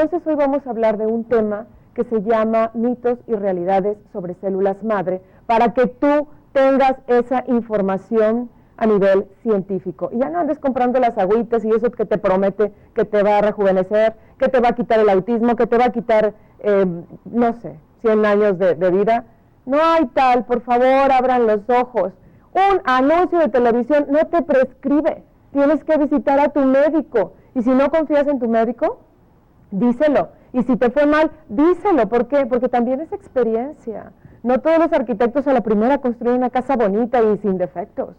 entonces hoy vamos a hablar de un tema que se llama mitos y realidades sobre células madre, para que tú tengas esa información a nivel científico. Y ya no andes comprando las agüitas y eso que te promete que te va a rejuvenecer, que te va a quitar el autismo, que te va a quitar, no sé, 100 años de vida. No hay tal, por favor, abran los ojos. Un anuncio de televisión no te prescribe. Tienes que visitar a tu médico. Y si no confías en tu médico, díselo. Y si te fue mal, díselo. ¿Por qué? Porque también es experiencia. No todos los arquitectos a la primera construyen una casa bonita y sin defectos.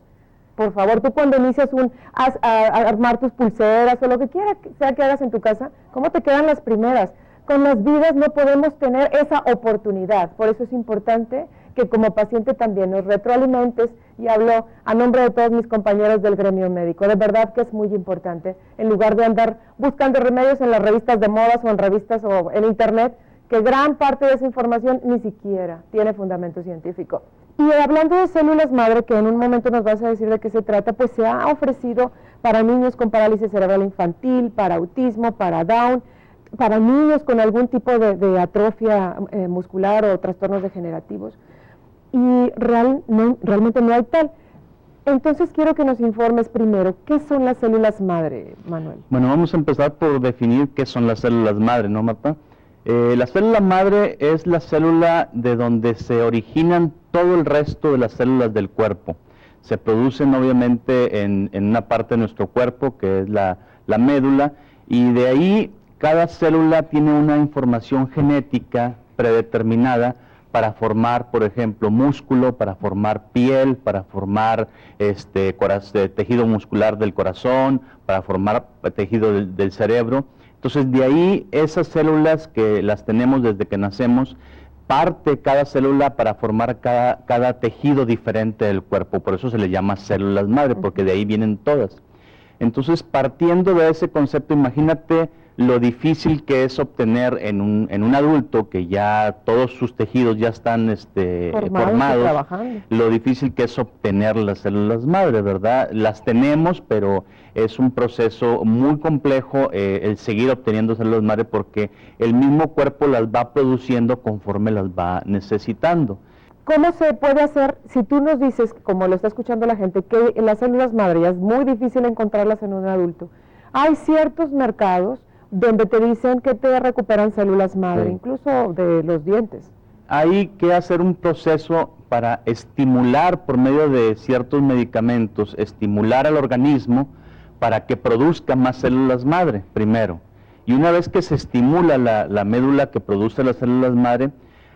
Por favor, tú cuando inicias a armar tus pulseras o lo que quiera sea que hagas en tu casa, ¿cómo te quedan las primeras? Con las vidas no podemos tener esa oportunidad. Por eso es importante que como paciente también nos retroalimentes, y hablo a nombre de todos mis compañeros del gremio médico. De verdad que es muy importante, en lugar de andar buscando remedios en las revistas de modas o en revistas o en internet, que gran parte de esa información ni siquiera tiene fundamento científico. Y hablando de células madre, que en un momento nos vas a decir de qué se trata, pues se ha ofrecido para niños con parálisis cerebral infantil, para autismo, para Down, para niños con algún tipo de atrofia muscular o trastornos degenerativos. Y realmente no hay tal. Entonces quiero que nos informes primero, ¿qué son las células madre, Manuel? Bueno, vamos a empezar por definir qué son las células madre, ¿no, Marta? La célula madre es la célula de donde se originan todo el resto de las células del cuerpo. Se producen obviamente en una parte de nuestro cuerpo, que es la médula, y de ahí cada célula tiene una información genética predeterminada para formar, por ejemplo, músculo, para formar piel, para formar tejido muscular del corazón, para formar tejido del cerebro. Entonces, de ahí esas células que las tenemos desde que nacemos, parte cada célula para formar cada tejido diferente del cuerpo. Por eso se le llama células madre, porque de ahí vienen todas. Entonces, partiendo de ese concepto, imagínate lo difícil que es obtener en un adulto que ya todos sus tejidos ya están formados, lo difícil que es obtener las células madre, ¿verdad? Las tenemos, pero es un proceso muy complejo el seguir obteniendo células madre, porque el mismo cuerpo las va produciendo conforme las va necesitando. ¿Cómo se puede hacer, si tú nos dices, como lo está escuchando la gente, que las células madre ya es muy difícil encontrarlas en un adulto? Hay ciertos mercados donde te dicen que te recuperan células madre, sí, incluso de los dientes. Hay que hacer un proceso para estimular por medio de ciertos medicamentos, estimular al organismo para que produzca más células madre primero. Y una vez que se estimula la médula que produce las células madre,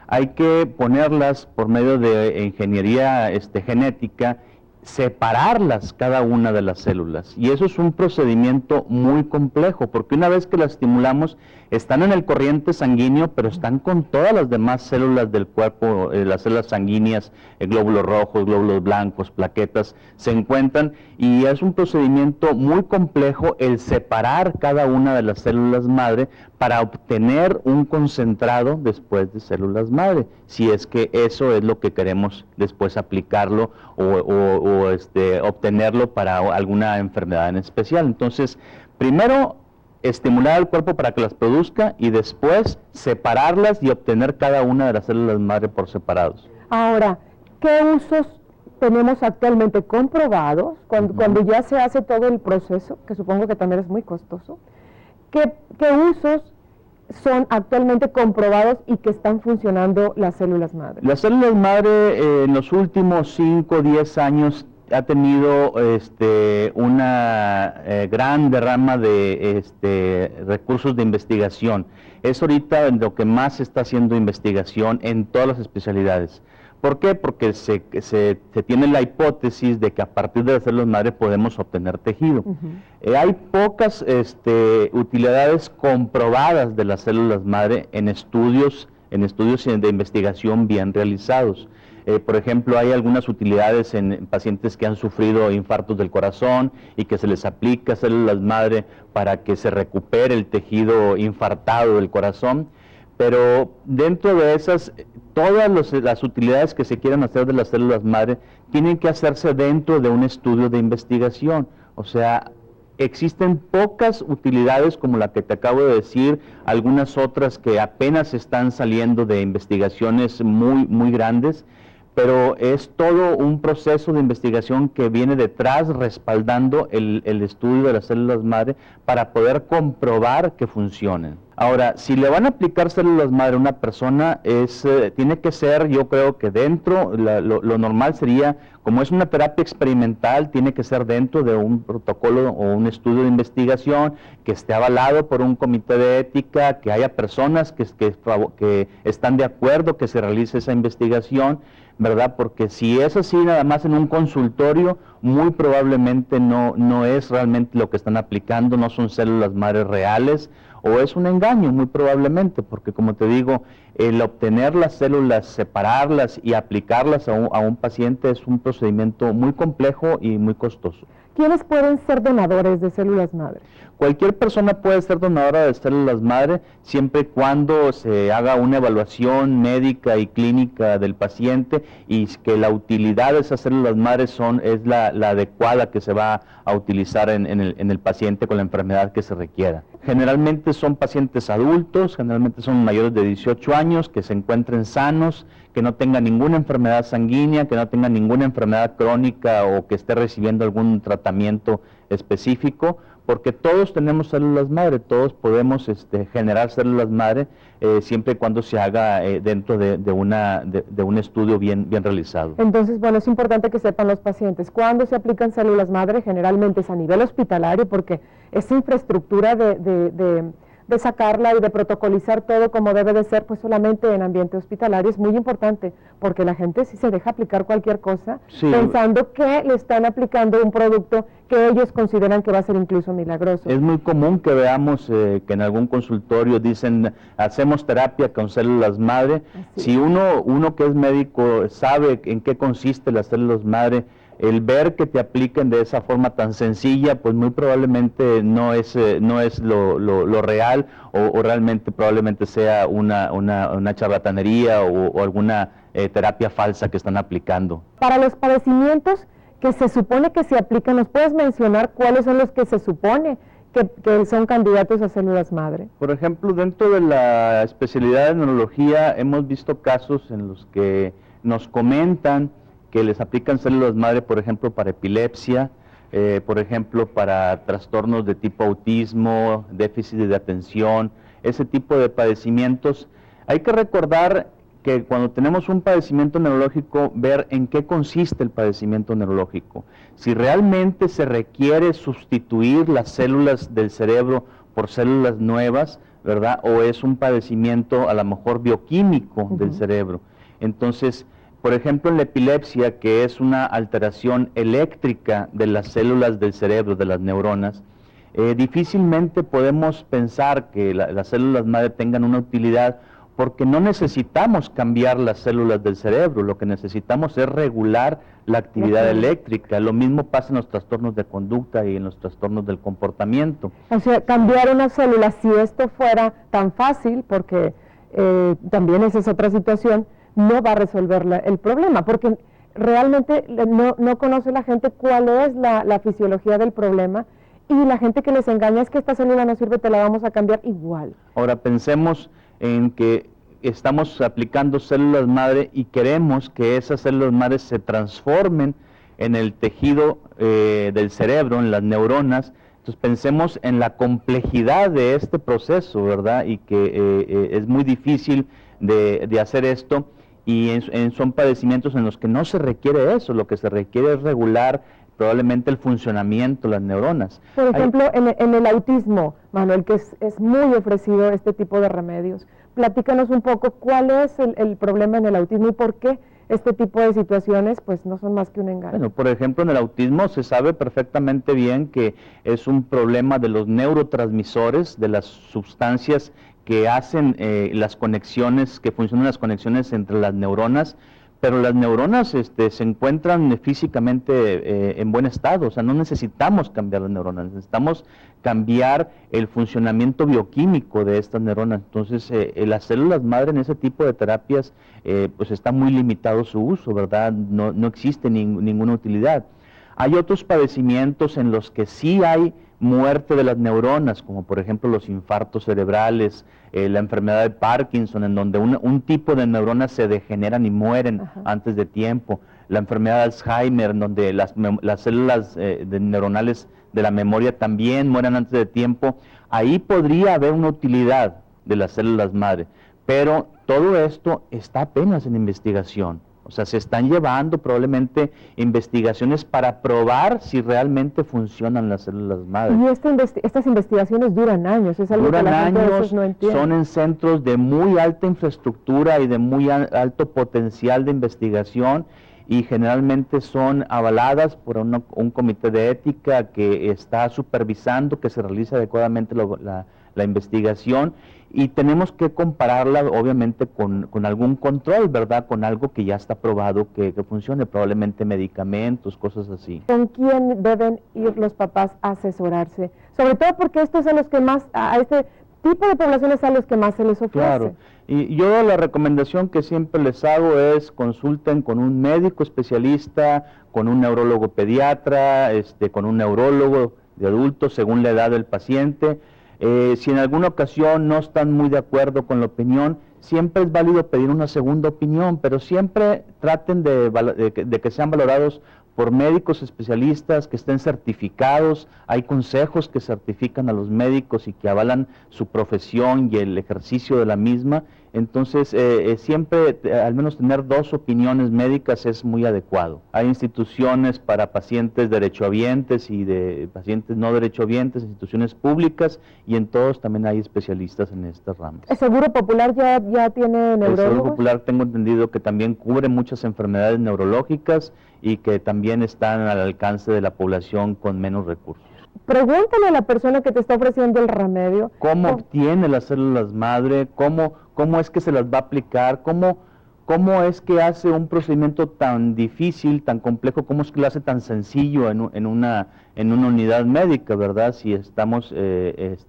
hay que ponerlas por medio de ingeniería genética, separarlas cada una de las células. Y eso es un procedimiento muy complejo, porque una vez que las estimulamos, están en el corriente sanguíneo, pero están con todas las demás células del cuerpo, las células sanguíneas, glóbulos rojos, glóbulos blancos, plaquetas, se encuentran, y es un procedimiento muy complejo el separar cada una de las células madre para obtener un concentrado después de células madre, si es que eso es lo que queremos después aplicarlo o obtenerlo para alguna enfermedad en especial. Entonces, primero estimular al cuerpo para que las produzca y después separarlas y obtener cada una de las células madre por separados. Ahora, ¿qué usos tenemos actualmente comprobados cuando ya se hace todo el proceso, que supongo que también es muy costoso? ¿Qué usos son actualmente comprobados y que están funcionando las células madre? Las células madre en los últimos 5 o 10 años ha tenido una gran derrama de recursos de investigación. Es ahorita lo que más se está haciendo investigación en todas las especialidades. ¿Por qué? Porque se tiene la hipótesis de que a partir de las células madre podemos obtener tejido. Hay pocas utilidades comprobadas de las células madre en estudios de investigación bien realizados. Por ejemplo, hay algunas utilidades en pacientes que han sufrido infartos del corazón y que se les aplica células madre para que se recupere el tejido infartado del corazón. Pero dentro de esas, todas las utilidades que se quieran hacer de las células madre tienen que hacerse dentro de un estudio de investigación. O sea, existen pocas utilidades como la que te acabo de decir, algunas otras que apenas están saliendo de investigaciones muy grandes, pero es todo un proceso de investigación que viene detrás respaldando el estudio de las células madre para poder comprobar que funcionen. Ahora, si le van a aplicar células madre a una persona, tiene que ser, yo creo que dentro, lo normal sería, como es una terapia experimental, tiene que ser dentro de un protocolo o un estudio de investigación que esté avalado por un comité de ética, que haya personas que están de acuerdo que se realice esa investigación, ¿verdad? Porque si es así nada más en un consultorio, muy probablemente no es realmente lo que están aplicando, no son células madre reales, o es un engaño muy probablemente, porque como te digo, el obtener las células, separarlas y aplicarlas a un paciente es un procedimiento muy complejo y muy costoso. ¿Quiénes pueden ser donadores de células madre? Cualquier persona puede ser donadora de células madre siempre y cuando se haga una evaluación médica y clínica del paciente y que la utilidad de esas células madre es la adecuada que se va a utilizar en el paciente con la enfermedad que se requiera. Generalmente son pacientes adultos, generalmente son mayores de 18 años, que se encuentren sanos, que no tengan ninguna enfermedad sanguínea, que no tengan ninguna enfermedad crónica o que esté recibiendo algún tratamiento específico, porque todos tenemos células madre, todos podemos generar células madre siempre y cuando se haga dentro de un estudio bien realizado. Entonces, bueno, es importante que sepan los pacientes, cuando se aplican células madre, generalmente es a nivel hospitalario, porque esa infraestructura de sacarla y de protocolizar todo como debe de ser, pues solamente en ambiente hospitalario es muy importante, porque la gente sí se deja aplicar cualquier cosa, sí, pensando que le están aplicando un producto que ellos consideran que va a ser incluso milagroso. Es muy común que veamos que en algún consultorio dicen, hacemos terapia con células madre. Así. Si uno que es médico sabe en qué consiste las células madre, el ver que te apliquen de esa forma tan sencilla, pues muy probablemente no es lo real o realmente probablemente sea una charlatanería o alguna terapia falsa que están aplicando. Para los padecimientos que se supone que se aplican, ¿nos puedes mencionar cuáles son los que se supone que son candidatos a células madre? Por ejemplo, dentro de la especialidad de neurología hemos visto casos en los que nos comentan que les aplican células madre, por ejemplo, para epilepsia, por ejemplo, para trastornos de tipo autismo, déficit de atención, ese tipo de padecimientos. Hay que recordar que cuando tenemos un padecimiento neurológico, ver en qué consiste el padecimiento neurológico. Si realmente se requiere sustituir las células del cerebro por células nuevas, ¿verdad? O es un padecimiento a lo mejor bioquímico del cerebro. Entonces, por ejemplo, en la epilepsia, que es una alteración eléctrica de las células del cerebro, de las neuronas, difícilmente podemos pensar que las células madre tengan una utilidad porque no necesitamos cambiar las células del cerebro, lo que necesitamos es regular la actividad eléctrica. Lo mismo pasa en los trastornos de conducta y en los trastornos del comportamiento. O sea, cambiar una célula, si esto fuera tan fácil, porque también esa es otra situación, no va a resolver el problema, porque realmente no conoce la gente cuál es la fisiología del problema, y la gente que les engaña es que esta célula no sirve, te la vamos a cambiar igual. Ahora pensemos en que estamos aplicando células madre y queremos que esas células madre se transformen en el tejido del cerebro, en las neuronas. Entonces pensemos en la complejidad de este proceso, ¿verdad? Y que es muy difícil de hacer esto, y son padecimientos en los que no se requiere eso, lo que se requiere es regular probablemente el funcionamiento de las neuronas. Por ejemplo, en el autismo, Manuel, que es muy ofrecido este tipo de remedios, platícanos un poco cuál es el problema en el autismo y por qué este tipo de situaciones pues no son más que un engaño. Bueno, por ejemplo, en el autismo se sabe perfectamente bien que es un problema de los neurotransmisores, de las sustancias que hacen las conexiones, que funcionan las conexiones entre las neuronas, pero las neuronas se encuentran físicamente en buen estado, o sea, no necesitamos cambiar las neuronas, necesitamos cambiar el funcionamiento bioquímico de estas neuronas. Entonces, las células madre en ese tipo de terapias, pues está muy limitado su uso, ¿verdad? No existe ninguna utilidad. Hay otros padecimientos en los que sí hay muerte de las neuronas, como por ejemplo los infartos cerebrales, la enfermedad de Parkinson, en donde un tipo de neuronas se degeneran y mueren antes de tiempo, la enfermedad de Alzheimer, en donde las células neuronales de la memoria también mueren antes de tiempo. Ahí podría haber una utilidad de las células madre, pero todo esto está apenas en investigación. O sea, se están llevando probablemente investigaciones para probar si realmente funcionan las células madre. Y estas investigaciones duran años, es algo que la gente a veces no entiende. Son en centros de muy alta infraestructura y de muy alto potencial de investigación, y generalmente son avaladas por un comité de ética que está supervisando que se realice adecuadamente la investigación, y tenemos que compararla obviamente con algún control, ¿verdad? Con algo que ya está probado que funcione, probablemente medicamentos, cosas así. ¿Con quién deben ir los papás a asesorarse? Sobre todo porque estos son los que más, a este tipo de poblaciones a los que más se les ofrece. Claro, y yo la recomendación que siempre les hago es consulten con un médico especialista, con un neurólogo pediatra, con un neurólogo de adultos según la edad del paciente. Si en alguna ocasión no están muy de acuerdo con la opinión, siempre es válido pedir una segunda opinión, pero siempre traten de que sean valorados por médicos especialistas que estén certificados. Hay consejos que certifican a los médicos y que avalan su profesión y el ejercicio de la misma. Entonces, siempre al menos tener dos opiniones médicas es muy adecuado. Hay instituciones para pacientes derechohabientes y de pacientes no derechohabientes, instituciones públicas, y en todos también hay especialistas en estas ramas. ¿El Seguro Popular ya tiene neurólogos? El Seguro Popular tengo entendido que también cubre muchas enfermedades neurológicas y que también están al alcance de la población con menos recursos. Pregúntale a la persona que te está ofreciendo el remedio. ¿Cómo obtiene las células madre? ¿Cómo es que se las va a aplicar? ¿Cómo es que hace un procedimiento tan difícil, tan complejo? ¿Cómo es que lo hace tan sencillo en una unidad médica, verdad? Si estamos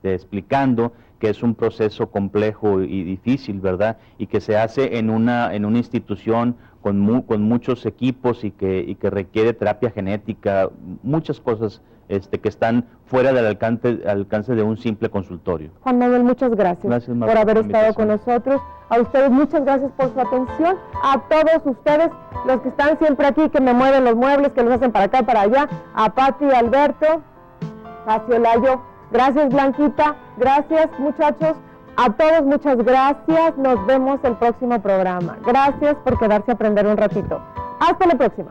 explicando que es un proceso complejo y difícil, ¿verdad? Y que se hace en una institución con muchos equipos y que requiere terapia genética, muchas cosas que están fuera del alcance de un simple consultorio. Juan Manuel, muchas gracias, por haber estado con nosotros. A ustedes, muchas gracias por su atención. A todos ustedes, los que están siempre aquí, que me mueven los muebles, que los hacen para acá, para allá. A Pati, Alberto, a Ciolayo. Gracias, Blanquita. Gracias, muchachos. A todos, muchas gracias. Nos vemos el próximo programa. Gracias por quedarse a aprender un ratito. Hasta la próxima.